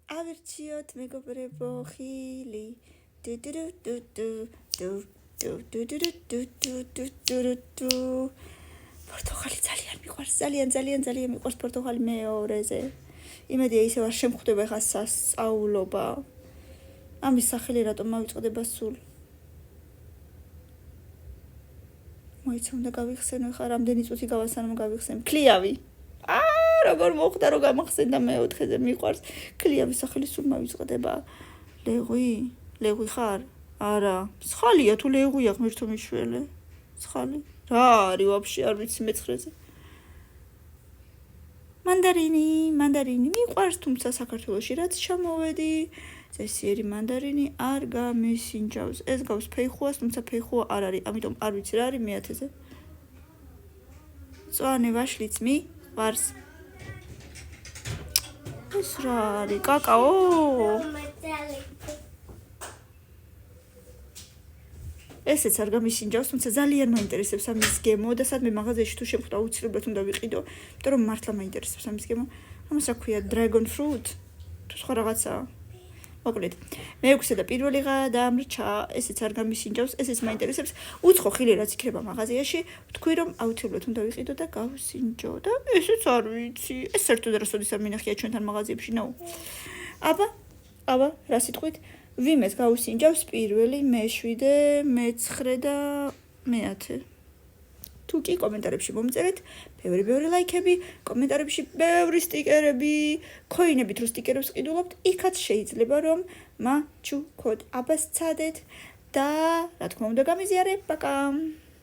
ავირჩიოთ მეგობრებო ხილი პორტოხალი ძალიან მიყვარს ძალიან მიყვარს პორტოხალი მეორეზე იმედია ისე არ შემხვდება ხა სასწაულობა ამის სახელი რატომ მოვიწყდება სულ მოიცა უნდა გავიხსენო ხა რამდენი წუთი გავასანამ გავიხსენ ქლიავი როგორ მოხდა რომ გამახსენდა მეოთხეზე მიყვარს ქლიავის სახელი სულ მოვიწყდება ლეღვი ხარ არა სხალია თუ ლეღვია ღმერთო მიშველე სხალი რა არის ვაფშე არ ვიცი მეცხრეზე მანდარინი მიყვარს თუმცა საქართველოში რაც ჩამოვედი წესიერი მანდარინი არ გამისინჯავს ეს გავს ფეიხუას თუმცა ფეიხუა არ არის ამიტომ არ ვიცი რა არის მეათეზე წვანე ვაშლიც მიყვარს ეს რა არის კაკაო ესეც არ გამისინჯავს თუმცა ძალიან მაინტერესებს ამის გემო და სადმე მაღაზიაში თუ შემხვდა აუცილებლად უნდა ვიყიდო იმიტომ რომ მართლა მაინტერესებს ამის გემო ამას რა ქვია dragon fruit თუ სხვა რაღაცა მოკლედ მეექვსე და პირველი გადამრჩა ესეც არ გამისინჯავს ესეც მაინტერესებს უცხო ხილი რაც იქნება მაღაზიაში თქვი რომ აუცილებლად უნდა ვიყიდო და გავსინჯო და ესეც არ ვიცი ეს საერთოდ რასოდის არ მინახია ჩვენთან მაღაზიებში ნო აბა რა სიტყვით ვიმეს გავსინჯავს პირველი მე-7 მე-9 და მე-10 თუ კი კომენტარებში მომწერეთ ბევრი ლაიქები კომენტარებში ბევრი სტიკერები ქოინებით რო სტიკერებს ყიდულობთ იქაც შეიძლება რომ მაჩუქოთ აბას ცადეთ და რა თქმა უნდა გამიზიარებ პაკა